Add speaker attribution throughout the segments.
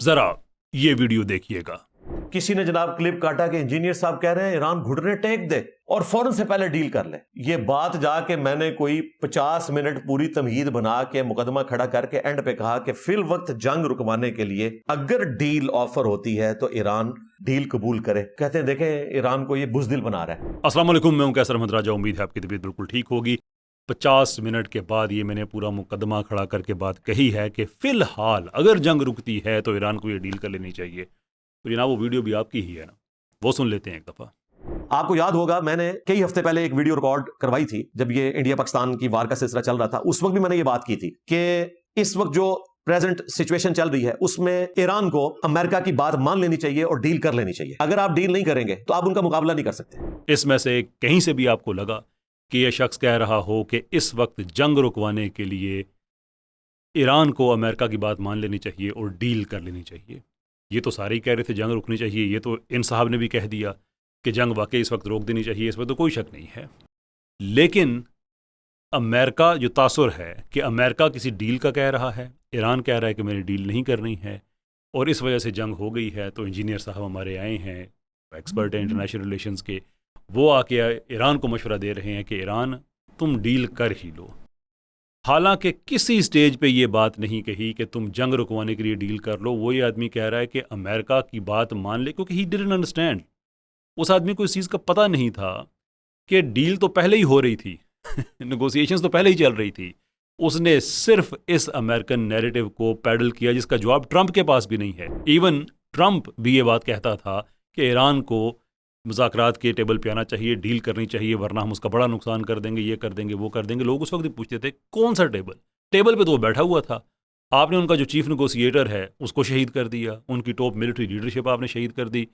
Speaker 1: जरा ये वीडियो देखिएगा।
Speaker 2: किसी ने जनाब क्लिप काटा कि इंजीनियर साहब कह रहे हैं ईरान घुटने टेक दे और फौरन से पहले डील कर ले। ये बात जाके मैंने कोई 50 मिनट पूरी तमहीद बना के मुकदमा खड़ा करके एंड पे कहा कि फिल वक्त जंग रुकवाने के लिए अगर डील ऑफर होती है तो ईरान डील कबूल करे। कहते हैं देखें ईरान को ये बुज़दिल बना रहा है।
Speaker 1: अस्सलाम वालेकुम, मैं हूं कैसर अहमद राजा। उम्मीद है आपकी तबीयत बिल्कुल ठीक होगी। 50 मिनट के बाद ये मैंने पूरा मुकदमा खड़ा करके बात कही है कि फिलहाल अगर जंग रुकती है तो ईरान को ये डील कर लेनी चाहिए। तो जनाब वो वीडियो भी आपकी ही है ना, वो सुन लेते हैं एक दफा।
Speaker 2: आपको याद होगा मैंने कई हफ्ते पहले एक वीडियो रिकॉर्ड करवाई थी जब ये इंडिया पाकिस्तान की वार का सिलसिला चल रहा था। उस वक्त भी मैंने ये बात की थी कि इस वक्त जो प्रेजेंट सिचुएशन चल रही है उसमें ईरान को अमेरिका की बात मान लेनी चाहिए और डील कर लेनी चाहिए। अगर आप डील नहीं करेंगे तो आप उनका मुकाबला नहीं कर सकते।
Speaker 1: इसमें से कहीं से भी आपको लगा कि यह शख्स कह रहा हो कि इस वक्त जंग रुकवाने के लिए ईरान को अमेरिका की बात मान लेनी चाहिए और डील कर लेनी चाहिए? ये तो सारे ही कह रहे थे जंग रुकनी चाहिए। ये तो इन साहब ने भी कह दिया कि जंग वाकई इस वक्त रोक देनी चाहिए, इसमें तो कोई शक नहीं है। लेकिन अमेरिका जो तासुर है कि अमेरिका किसी डील का कह रहा है, ईरान कह रहा है कि मेरी डील नहीं करनी है और इस वजह से जंग हो गई है। तो इंजीनियर साहब हमारे आए हैं, एक्सपर्ट हैं इंटरनेशनल रिलेशंस के, वो आके ईरान को मशवरा दे रहे हैं कि ईरान तुम डील कर ही लो। हालांकि किसी स्टेज पे ये बात नहीं कही कि तुम जंग रुकवाने के लिए डील कर लो। वो ये आदमी कह रहा है कि अमेरिका की बात मान ले, क्योंकि ही डिडंट अंडरस्टैंड। उस आदमी को इस चीज़ का पता नहीं था कि डील तो पहले ही हो रही थी नेगोशिएशंस तो पहले ही चल रही थी। उसने सिर्फ इस अमेरिकन नैरेटिव को पैडल किया जिसका जवाब ट्रंप के पास भी नहीं है। इवन ट्रंप भी ये बात कहता था कि ईरान को मुज़ाकरात के टेबल पे आना चाहिए, डील करनी चाहिए, वरना हम उसका बड़ा नुकसान कर देंगे, ये कर देंगे, वो कर देंगे। लोग उस वक्त भी पूछते थे कौन सा टेबल? टेबल पे तो वो बैठा हुआ था। आपने उनका जो चीफ नेगोशिएटर है उसको शहीद कर दिया, उनकी टॉप मिलिट्री लीडरशिप आपने शहीद कर दी।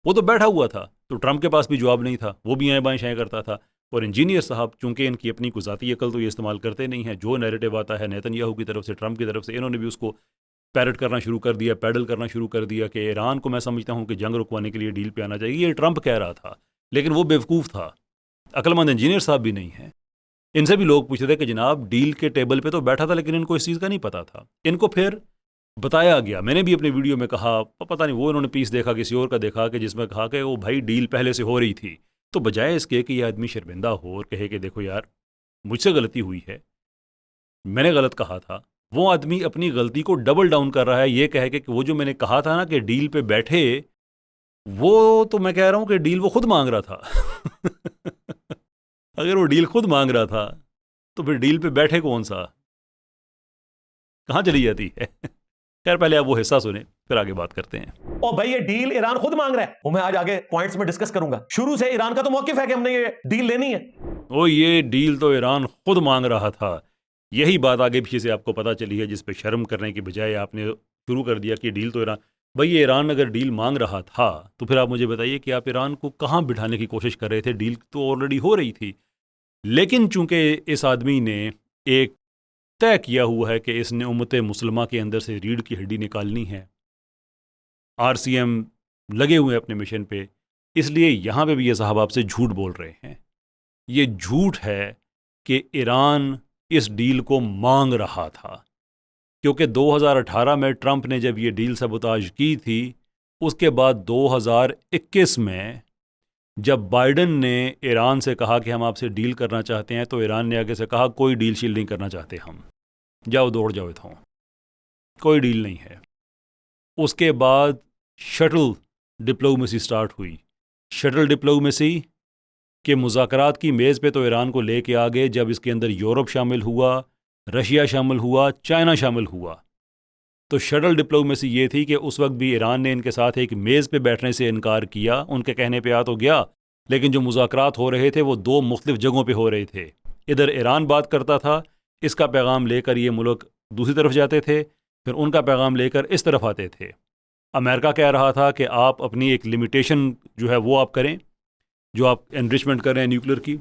Speaker 1: वो तो बैठा हुआ था, तो ट्रंप के पास भी जवाब नहीं था, वो भी आए बाएं शाएं करता था। और इंजीनियर साहब चूंकि इनकी अपनी कोई ज़ाती अकल तो ये इस्तेमाल करते नहीं है, जो नैरेटिव आता है नेतन्याहू की तरफ से, ट्रंप की तरफ से, इन्होंने भी उसको पैरट करना शुरू कर दिया, पैडल करना शुरू कर दिया कि ईरान को मैं समझता हूँ कि जंग रुकवाने के लिए डील पे आना चाहिए। ये ट्रंप कह रहा था, लेकिन वो बेवकूफ़ था, अक्लमंद इंजीनियर साहब भी नहीं है। इनसे भी लोग पूछते थे कि जनाब डील के टेबल पे तो बैठा था, लेकिन इनको इस चीज़ का नहीं पता था। इनको फिर बताया गया, मैंने भी अपने वीडियो में कहा, पता नहीं वो इन्होंने पीस देखा किसी और का देखा कि जिसमें कहा कि वो भाई डील पहले से हो रही थी। तो बजाय इसके कि यह आदमी शर्मिंदा हो और कहे कि देखो यार मुझसे गलती हुई है, मैंने गलत कहा था, वो आदमी अपनी गलती को डबल डाउन कर रहा है। ये कहे कि वो जो मैंने कहा था ना कि डील पे बैठे, वो तो मैं कह रहा हूं कि डील वो खुद मांग रहा था अगर वो डील खुद मांग रहा था तो फिर डील पे बैठे कौन सा, कहां चली जाती है खैर पहले आप वो हिस्सा सुने फिर आगे बात करते हैं।
Speaker 2: और भाई ये डील ईरान खुद मांग रहा है, वो मैं आज आगे पॉइंट्स में डिस्कस करूंगा। शुरू से ईरान का तो मौकिफ है कि हमने ये डील लेनी है।
Speaker 1: ओ ये डील तो ईरान खुद मांग रहा था। यही बात आगे पीछे से आपको पता चली है, जिस पे शर्म करने की बजाय आपने शुरू कर दिया कि डील तो ईरान। भाई ये ईरान अगर डील मांग रहा था तो फिर आप मुझे बताइए कि आप ईरान को कहाँ बिठाने की कोशिश कर रहे थे? डील तो ऑलरेडी हो रही थी। लेकिन चूंकि इस आदमी ने एक तय किया हुआ है कि इसने उम्मत मुसलमा के अंदर से रीढ़ की हड्डी निकालनी है, आरसीएम लगे हुए हैं अपने मिशन पे, इसलिए यहाँ पे भी ये साहब आपसे झूठ बोल रहे हैं। ये झूठ है कि ईरान इस डील को मांग रहा था, क्योंकि 2018 में ट्रंप ने जब ये डील सबोताज की थी, उसके बाद 2021 में जब बाइडन ने ईरान से कहा कि हम आपसे डील करना चाहते हैं, तो ईरान ने आगे से कहा कोई डील शील नहीं करना चाहते हम, जाओ दौड़ जाओ इथों, कोई डील नहीं है। उसके बाद शटल डिप्लोमेसी स्टार्ट हुई। शटल डिप्लोमेसी के मुज़ाकरात की मेज़ पे तो ईरान को लेके आ गए जब इसके अंदर यूरोप शामिल हुआ, रशिया शामिल हुआ, चाइना शामिल हुआ। तो शटल डिप्लोमेसी ये थी कि उस वक्त भी ईरान ने इनके साथ एक मेज़ पे बैठने से इनकार किया, उनके कहने पे आ तो गया, लेकिन जो मुज़ाकरात हो रहे थे वो दो मुख्तलिफ जगहों पे हो रहे थे। इधर ईरान बात करता था, इसका पैगाम लेकर ये मुल्क दूसरी तरफ जाते थे, फिर उनका पैगाम लेकर इस तरफ आते थे। अमेरिका कह रहा था कि आप अपनी एक लिमिटेशन जो है वो आप करें, जो आप एनरिचमेंट कर रहे हैं न्यूक्लियर की,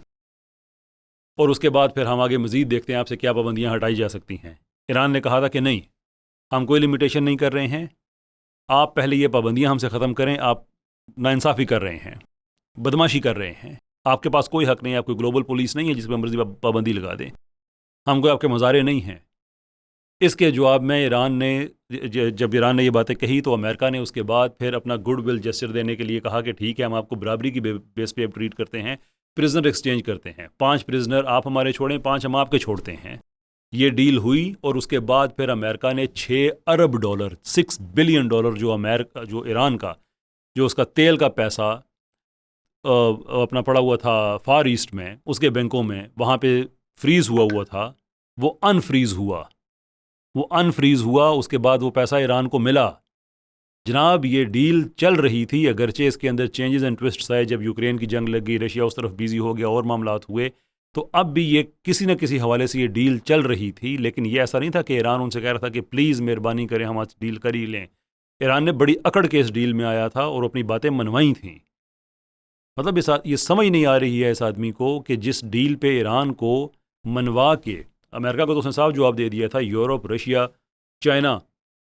Speaker 1: और उसके बाद फिर हम आगे मज़ीद देखते हैं आपसे क्या पाबंदियाँ हटाई जा सकती हैं। ईरान ने कहा था कि नहीं, हम कोई लिमिटेशन नहीं कर रहे हैं, आप पहले ये पाबंदियाँ हमसे ख़त्म करें, आप नाइंसाफ़ी कर रहे हैं, बदमाशी कर रहे हैं, आपके पास कोई हक़ नहीं, आप कोई ग्लोबल पुलिस नहीं है जिस पर मर्ज़ी पाबंदी लगा दें, हम कोई आपके मज़ारे नहीं हैं। इसके जवाब में ईरान ने जब ईरान ने ये बातें कही तो अमेरिका ने उसके बाद फिर अपना गुडविल जेस्चर देने के लिए कहा कि ठीक है, हम आपको बराबरी की बेस पे ट्रीट करते हैं, प्रिजनर एक्सचेंज करते हैं, 5 प्रिजनर आप हमारे छोड़ें, 5 हम आपके छोड़ते हैं। ये डील हुई और उसके बाद फिर अमेरिका ने $6 अरब, $6 बिलियन जो ईरान का जो उसका तेल का पैसा अपना पड़ा हुआ था फार ईस्ट में, उसके बैंकों में, वहाँ पे फ्रीज़ हुआ था, वो अनफ्रीज़ हुआ। उसके बाद वो पैसा ईरान को मिला। जनाब, ये डील चल रही थी, अगरचे इसके अंदर चेंजेस एंड ट्विस्ट्स आए जब यूक्रेन की जंग लग गई, रशिया उस तरफ बिजी हो गया और मामलात हुए, तो अब भी ये किसी न किसी हवाले से ये डील चल रही थी। लेकिन ये ऐसा नहीं था कि ईरान उनसे कह रहा था कि प्लीज़ मेहरबानी करें हम आज डील कर ही लें। ईरान ने बड़ी अकड़ के इस डील में आया था और अपनी बातें मनवाई थी। मतलब ये समझ नहीं आ रही है इस आदमी को कि जिस डील पे ईरान को मनवा के, अमेरिका को तो उसने साफ जवाब दे दिया था, यूरोप, रशिया, चाइना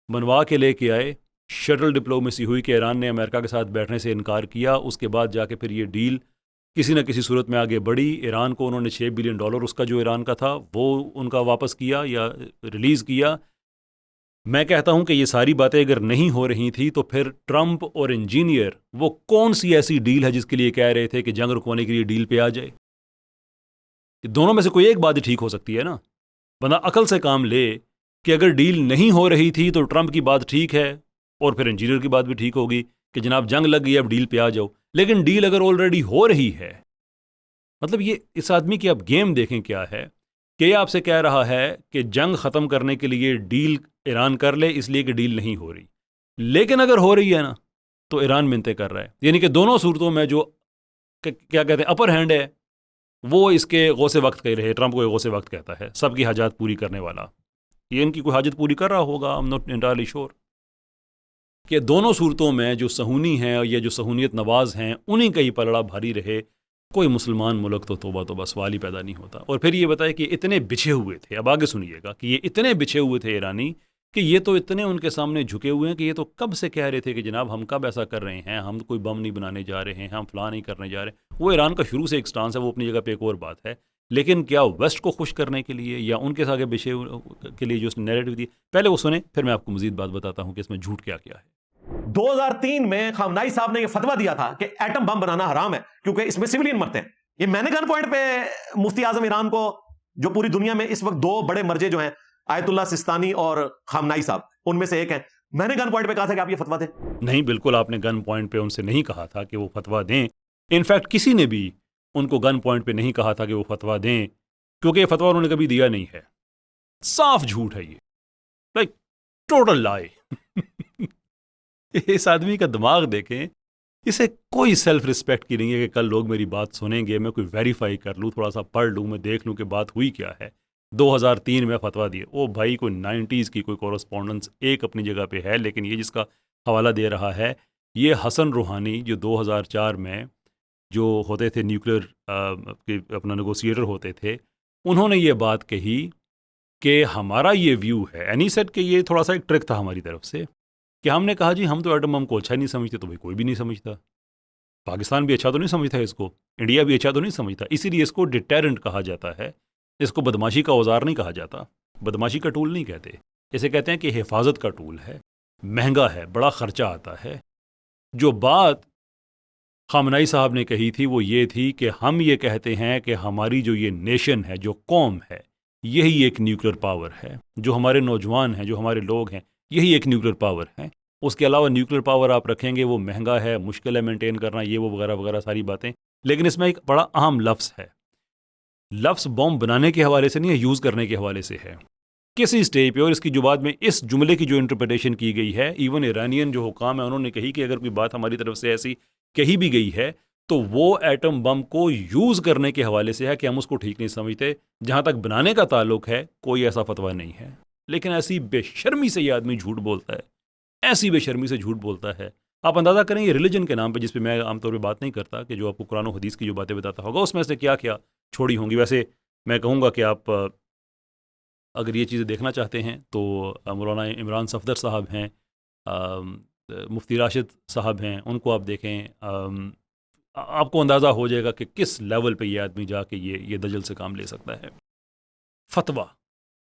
Speaker 1: मनवा के लेके आए, शटल डिप्लोमेसी हुई कि ईरान ने अमेरिका के साथ बैठने से इनकार किया। उसके बाद जाके फिर ये डील किसी न किसी सूरत में आगे बढ़ी। ईरान को उन्होंने $6 बिलियन उसका जो ईरान का था वो उनका वापस किया या रिलीज़ किया। मैं कहता हूं कि ये सारी बातें अगर नहीं हो रही थी तो फिर ट्रंप और इंजीनियर वो कौन सी ऐसी डील है जिसके लिए कह रहे थे कि जंग रुकवाने के लिए डील पे आ जाए? दोनों में से कोई एक बात ही ठीक हो सकती है ना। बंदा अकल से काम ले कि अगर डील नहीं हो रही थी तो ट्रंप की बात ठीक है और फिर इंजीनियर की बात भी ठीक होगी कि जनाब जंग लग गई, अब डील पे आ जाओ। लेकिन डील अगर ऑलरेडी हो रही है, मतलब ये इस आदमी की आप गेम देखें क्या है कि ये आपसे कह रहा है कि जंग ख़त्म करने के लिए डील ईरान कर ले, इसलिए कि डील नहीं हो रही। लेकिन अगर हो रही है ना तो ईरान मिन्नतें कर रहा है। यानी कि दोनों सूरतों में जो क्या कहते हैं अपर हैंड है वो इसके गौसे वक्त कह रहे, ट्रंप को गौसे वक्त कहता है, सबकी हाजात पूरी करने वाला। ये इनकी कोई हाजत पूरी कर रहा होगा, I am not entirely sure. कि दोनों सूरतों में जो सहूनी हैं या जो सहूनियत नवाज हैं उन्हीं का ही पलड़ा भारी रहे। कोई मुसलमान मुल्क तो तोबा तोबा सवाल ही पैदा नहीं होता। और फिर ये बताए कि इतने बिछे हुए थे, अब आगे सुनिएगा कि ये इतने बिछे हुए थे ईरानी कि ये तो इतने उनके सामने झुके हुए हैं कि ये तो कब से कह रहे थे कि जनाब हम कब ऐसा कर रहे हैं, हम कोई बम नहीं बनाने जा रहे हैं, हम फलां नहीं करने जा रहे। वो ईरान का शुरू से एक स्टांस है, वो अपनी जगह पे एक और बात है। लेकिन क्या वेस्ट को खुश करने के लिए या उनके आगे बिछे के लिए जो उसने नैरेटिव दी, पहले वो सुने फिर मैं आपको मजीद बात बताता हूँ कि इसमें झूठ क्या क्या है।
Speaker 2: 2003 में खामनाई साहब ने यह फतवा दिया था कि एटम बम बनाना हराम है क्योंकि इसमें सिविलियन मरते हैं। ये मैंने गन पॉइंट पे मुफ्ती आजम ईरान को, जो पूरी दुनिया में इस वक्त 2 बड़े मर्जे जो हैं आयतुल्लाह सिस्तानी और खामनाई साहब, उनमें से एक है, मैंने गन पॉइंट पे कहा था कि आप ये फतवा दें।
Speaker 1: नहीं, बिल्कुल आपने गन पॉइंट पे उनसे नहीं कहा था कि वो फतवा दें। इनफैक्ट किसी ने भी उनको गन पॉइंट पे नहीं कहा था कि वो फतवा दें, क्योंकि ये फतवा उन्होंने कभी दिया नहीं है। साफ झूठ है ये, लाइक टोटल लाई। इस आदमी का दिमाग देखें, इसे कोई सेल्फ रिस्पेक्ट की नहीं है कि कल लोग मेरी बात सुनेंगे, मैं कोई वेरीफाई कर लूँ, थोड़ा सा पढ़ लूँ, मैं देख लूँ कि बात हुई क्या है। 2003 में फतवा दिए। ओ भाई, कोई 90s की कोई कॉरस्पॉन्डेंस एक अपनी जगह पे है, लेकिन ये जिसका हवाला दे रहा है ये हसन रूहानी, जो 2004 में जो होते थे न्यूक्लियर अपना नेगोशिएटर होते थे, उन्होंने ये बात कही कि हमारा ये व्यू है। एनी सेट कि ये थोड़ा सा एक ट्रिक था हमारी तरफ से कि हमने कहा जी हम तो एटम बम को अच्छा नहीं समझते, तो भाई कोई भी नहीं समझता। पाकिस्तान भी अच्छा तो नहीं समझता इसको, इंडिया भी अच्छा तो नहीं समझता, इसीलिए इसको डिटेरेंट कहा जाता है। इसको बदमाशी का औजार नहीं कहा जाता, बदमाशी का टूल नहीं कहते, इसे कहते हैं कि हिफाजत का टूल है, महंगा है, बड़ा ख़र्चा आता है। जो बात खामनाई साहब ने कही थी वो ये थी कि हम ये कहते हैं कि हमारी जो ये नेशन है, जो कौम है, यही एक न्यूक्लियर पावर है। जो हमारे नौजवान हैं, जो हमारे लोग हैं, यही एक न्यूक्लियर पावर है। उसके अलावा न्यूक्लियर पावर आप रखेंगे वो महंगा है, मुश्किल है मेंटेन करना, ये वो वगैरह वगैरह सारी बातें। लेकिन इसमें एक बड़ा अहम लफ्ज़ है, लफ्ज़ बॉम्ब बनाने के हवाले से नहीं है, यूज़ करने के हवाले से है किसी स्टेज पे। और इसकी जो बाद में इस जुमले की जो इंटरप्रिटेशन की गई है, इवन ईरानियन जो हुकाम है उन्होंने कही कि अगर कोई बात हमारी तरफ से ऐसी कही भी गई है तो वो एटम बम को यूज़ करने के हवाले से है कि हम उसको ठीक नहीं समझते। जहाँ तक बनाने का ताल्लुक है कोई ऐसा फतवा नहीं है। लेकिन ऐसी बेशर्मी से ये आदमी झूठ बोलता है, ऐसी बेशर्मी से झूठ बोलता है। आप अंदाज़ा करें ये रिलीजन के नाम पे, जिस पे मैं आमतौर पे बात नहीं करता, कि जो आपको कुरान और हदीस की जो बातें बताता होगा उसमें से क्या क्या छोड़ी होंगी। वैसे मैं कहूँगा कि आप अगर ये चीज़ें देखना चाहते हैं तो मौलाना इमरान सफदर साहब हैं, मुफ्ती राशिद साहब हैं, उनको आप देखें। आपको अंदाज़ा हो जाएगा कि किस लेवल पे ये आदमी जाके ये दजल से काम ले सकता है। फतवा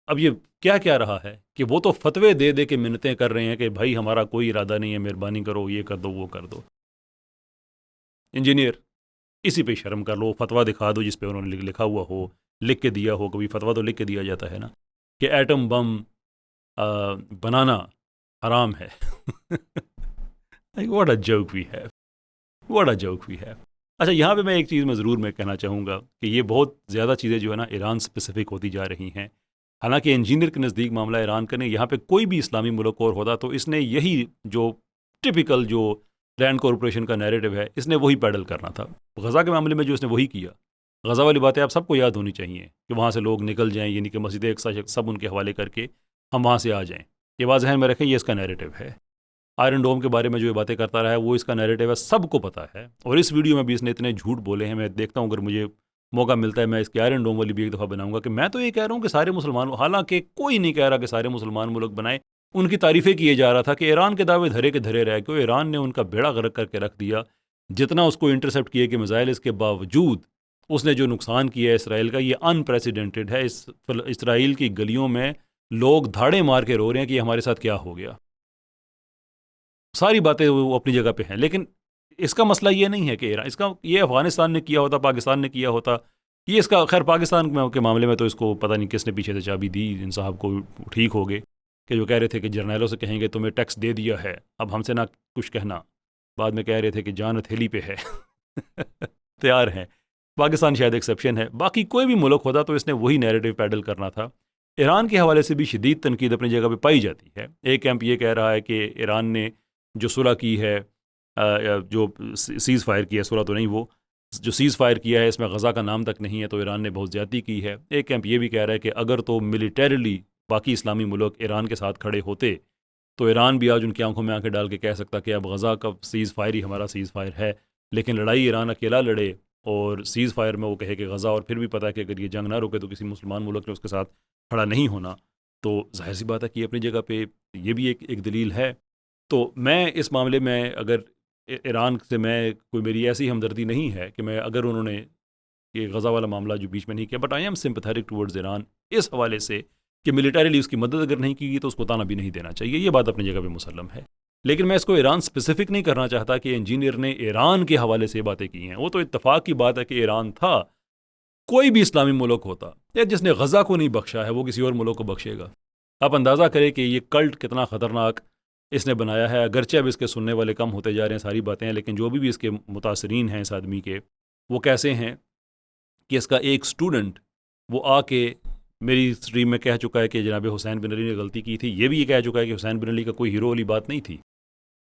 Speaker 1: अब ये क्या क्या रहा है कि वो तो फतवे दे दे के मिन्नतें कर रहे हैं कि भाई हमारा कोई इरादा नहीं है, मेहरबानी करो, ये कर दो, वो कर दो। इंजीनियर, इसी पे शर्म कर लो, फतवा दिखा दो जिस पे उन्होंने लिखा हुआ हो, लिख के दिया हो। कभी फतवा तो लिख के दिया जाता है ना कि एटम बम बनाना हराम है। What a joke we have, what a joke we have. अच्छा, यहाँ पे मैं एक चीज़ में ज़रूर मैं कहना चाहूँगा कि ये बहुत ज़्यादा चीज़ें जो है ना ईरान स्पेसिफिक होती जा रही हैं। हालांकि इंजीनियर के नज़दीक मामला ईरान का नहीं, यहाँ पे कोई भी इस्लामी मुल्क और होता तो इसने यही जो टिपिकल जो रैंड कॉरपोरेशन का नैरेटिव है, इसने वही पैडल करना था। गज़ा के मामले में जो इसने वही किया, गज़ा वाली बातें आप सबको याद होनी चाहिए कि वहाँ से लोग निकल जाएँ, यानी कि मस्जिद अक़सा सब उनके हवाले करके हम वहाँ से आ जाएँ। ये बात ज़हन में रखें, ये इसका नैरेटिव है। आयरन डोम के बारे में जो ये बातें करता रहा है वो इसका नैरेटिव है, सबको पता है। और इस वीडियो में भी इसने इतने झूठ बोले हैं, मैं देखता हूँ अगर मुझे मौका मिलता है मैं इसकी आयरन डोम वाली भी एक दफ़ा बनाऊंगा कि मैं तो ये कह रहा हूँ कि सारे मुसलमान, हालांकि कोई नहीं कह रहा कि सारे मुसलमान मुल्क बनाए, उनकी तारीफ़ें किए जा रहा था कि ईरान के दावे धरे के धरे रह गए, ईरान ने उनका बेड़ा गर्क करके रख दिया। जितना उसको इंटरसेप्ट किए कि मिज़ाइल, इसके बावजूद उसने जो नुकसान किया है इसराइल का, ये अनप्रेसिडेंटेड है। इसराइल की गलियों में लोग धाड़े मार के रो रहे हैं कि हमारे साथ क्या हो गया। सारी बातें वो अपनी जगह पे हैं, लेकिन इसका मसला ये नहीं है कि ईरान, इसका ये अफ़गानिस्तान ने किया होता, पाकिस्तान ने किया होता, ये इसका खैर पाकिस्तान के मामले में तो इसको पता नहीं किसने पीछे से चाबी दी इन साहब को, ठीक हो गए कि जो कह रहे थे कि जर्नैलों से कहेंगे तुम्हें टैक्स दे दिया है, अब हमसे ना कुछ कहना। बाद में कह रहे थे कि जान हथेली पे है। तैयार हैं। पाकिस्तान शायद एक्सेप्शन है, बाकी कोई भी मुल्क होता तो इसने वही नैरेटिव पैडल करना था। ईरान के हवाले से भी शदीद तनकीद अपनी जगह पे पाई जाती है। एक कैंप ये कह रहा है कि ईरान ने जो सुलह की है, जो सीज़ फायर किया, सुलह तो नहीं, वो जो सीज़ फायर किया है इसमें गज़ा का नाम तक नहीं है, तो ईरान ने बहुत ज़्यादती की है। एक कैंप ये भी कह रहा है कि अगर तो मिलिटरीली बाकी इस्लामी मुल्क ईरान के साथ खड़े होते तो ईरान भी आज उनकी आंखों में आंखें डाल के कह सकता कि अब गज़ा का सीज़ फायर ही हमारा सीज़ फायर है। लेकिन लड़ाई ईरान अकेला लड़े और सीज़ फायर में वो कहे कि गज़ा, और फिर भी पता है कि अगर ये जंग ना रुके तो किसी मुसलमान मुल्क ने उसके साथ खड़ा नहीं होना, तो जाहिर सी बात है कि अपनी जगह पे ये भी एक दलील है। तो मैं इस मामले में अगर ईरान से मैं कोई मेरी ऐसी हमदर्दी नहीं है कि मैं, अगर उन्होंने ये गज़ा वाला मामला जो बीच में नहीं किया, but I am sympathetic towards Iran इस हवाले से कि मिलिटरीली उसकी मदद अगर नहीं की तो उसको ताना भी नहीं देना चाहिए। ये बात अपनी जगह पे मुसल्लम है, लेकिन मैं इसको ईरान स्पेसिफिक नहीं करना चाहता कि इंजीनियर ने ईरान के हवाले से बातें की हैं। वो तो इत्तफाक की बात है कि ईरान था। कोई भी इस्लामी मुल्क होता या जिसने गज़ा को नहीं बख्शा है वो किसी और मुल्क को बख्शेगा। आप अंदाज़ा करें कि ये कल्ट कितना ख़तरनाक इसने बनाया है। अगरचे अब इसके सुनने वाले कम होते जा रहे हैं सारी बातें हैं, लेकिन जो भी इसके मुतासरीन हैं इस आदमी के, वो कैसे हैं कि इसका एक स्टूडेंट वो आके मेरी स्ट्रीम में कह चुका है कि जनाब हुसैन बिन अली ने गलती की थी। ये भी ये कह चुका है कि हुसैन बिन अली का कोई हीरो वाली बात नहीं थी,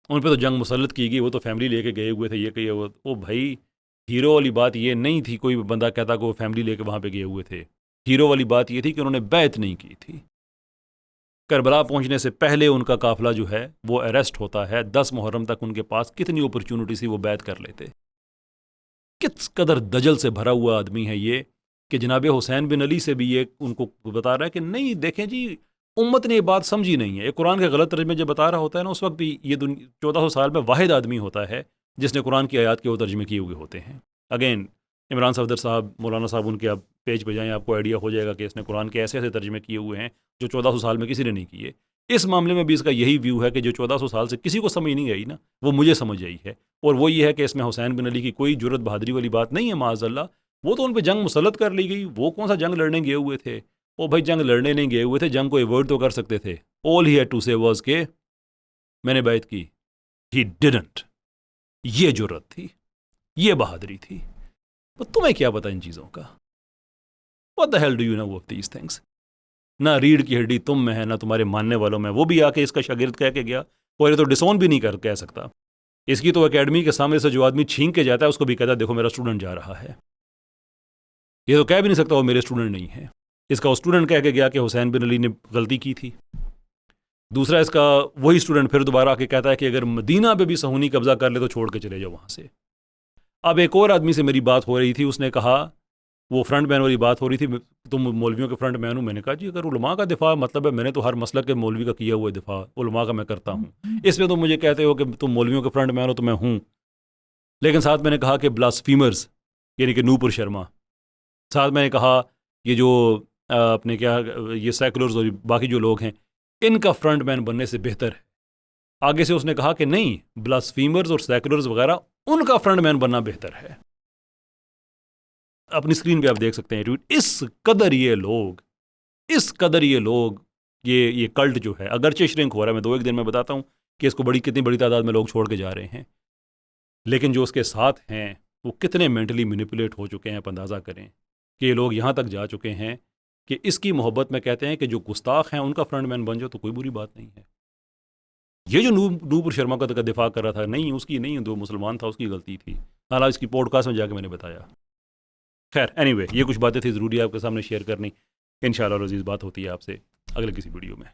Speaker 1: उन पर तो जंग मुसल्लत की गई, वो तो फैमिली लेके गए हुए थे। ये कहिए वो भाई हीरो वाली बात ये नहीं थी। कोई बंदा कहता कि वो फैमिली लेके वहाँ पे गए हुए थे। हीरो वाली बात ये थी कि उन्होंने बैत नहीं की थी। करबला पहुंचने से पहले उनका काफिला जो है वो अरेस्ट होता है। 10 मुहर्रम तक उनके पास कितनी अपॉर्चुनिटी थी वो बैत कर लेते। किस कदर दजल से भरा हुआ आदमी है ये कि जनाब हुसैन बिन अली से भी ये उनको बता रहा है कि नहीं देखें जी, उम्मत ने ये बात समझी नहीं है। ये कुरान के गलत तर्जमे जब बता रहा होता है ना, उस वक्त भी ये 1400 साल में वाहिद आदमी होता है जिसने कुरान की आयत के वो तर्जमे किए हुए होते हैं। अगेन इमरान सफदर साहब, मौलाना साहब, उनके आप पेज पे जाएँ, आपको आइडिया हो जाएगा कि इसने कुरान के ऐसे ऐसे तर्जमे किए हुए हैं जो 1400 साल में किसी ने नहीं किए। इस मामले में भी इसका यही व्यू है कि जो 1400 साल से किसी को समझ नहीं आई ना, वो मुझे समझ आई है। और वो ये है कि इसमें हुसैन बिन अली की कोई जुर्रत बहादुरी वाली बात नहीं है। माअज़ल्लाह, वो तो उन पर जंग मुसल्लत कर ली गई। वो कौन सा जंग लड़ने गए हुए थे? वो भाई जंग लड़ने नहीं गए हुए थे, जंग को एवॉइड तो कर सकते थे। ऑल ही हैड टू से वाज के मैंने बैत की, ही डिडंट। ये जुर्रत थी, ये बहादुरी थी। तो तुम्हें क्या पता इन चीज़ों का? What the hell do you know of these things? ना रीढ़ की हड्डी तुम में है, ना तुम्हारे मानने वालों में। वो भी आके इसका शागिर्द कह के गया, और ये तो डिसोन भी नहीं कह सकता। इसकी तो एकेडमी के सामने से जो आदमी छीन के जाता है उसको भी कहता है देखो मेरा स्टूडेंट जा रहा है। ये तो कह भी नहीं सकता वो मेरे स्टूडेंट नहीं है। इसका वो स्टूडेंट कह के गया कि हुसैन बिन अली ने गलती की थी। दूसरा इसका वही स्टूडेंट फिर दोबारा आके कहता है कि अगर मदीना पे भी सहूनी कब्जा कर ले तो छोड़ के चले जाओ वहाँ से। अब एक और आदमी से मेरी बात हो रही थी, उसने कहा, वो फ्रंट मैन वाली बात हो रही थी, तुम मौलवियों के फ्रंट मैन हो। मैंने कहा जी अगर उलमा का दिफा मतलब है, मैंने तो हर मसलक के मौलवी का किया हुआ दिफा उलमा का मैं करता हूँ। इसमें तो मुझे कहते हो कि तुम मौलवियों के फ्रंट मैन हो, तो मैं हूँ। लेकिन साथ मैंने कहा कि ब्लास्फीमर्स यानी कि नूपुर शर्मा, साथ मैंने कहा ये जो अपने क्या ये सेकुलर्स और बाकी जो लोग हैं इनका फ्रंटमैन बनने से बेहतर है। आगे से उसने कहा कि नहीं, ब्लास्फीमर्स और सेकुलर्स वगैरह उनका फ्रंटमैन बनना बेहतर है। अपनी स्क्रीन पे आप देख सकते हैं ट्वीट। इस कदर ये लोग ये कल्ट जो है, अगरचे श्रिंक हो रहा है, मैं 2-1 दिन में बताता हूँ कि इसको कितनी बड़ी तादाद में लोग छोड़ के जा रहे हैं, लेकिन जो उसके साथ हैं वो कितने मेंटली मैनिपुलेट हो चुके हैं। आप अंदाज़ा करें कि ये लोग यहाँ तक जा चुके हैं कि इसकी मोहब्बत में कहते हैं कि जो गुस्ताख हैं उनका फ्रंटमैन बन जाओ तो कोई बुरी बात नहीं है। ये जो नूपुर शर्मा का दिफा कर रहा था, नहीं उसकी नहीं, दो मुसलमान था उसकी गलती थी, हालांकि इसकी पॉडकास्ट में जाके मैंने बताया। खैर एनीवे, ये कुछ बातें थी ज़रूरी आपके सामने शेयर करनी। इंशाअल्लाह अज़ीज़ बात होती है आपसे अगले किसी वीडियो में।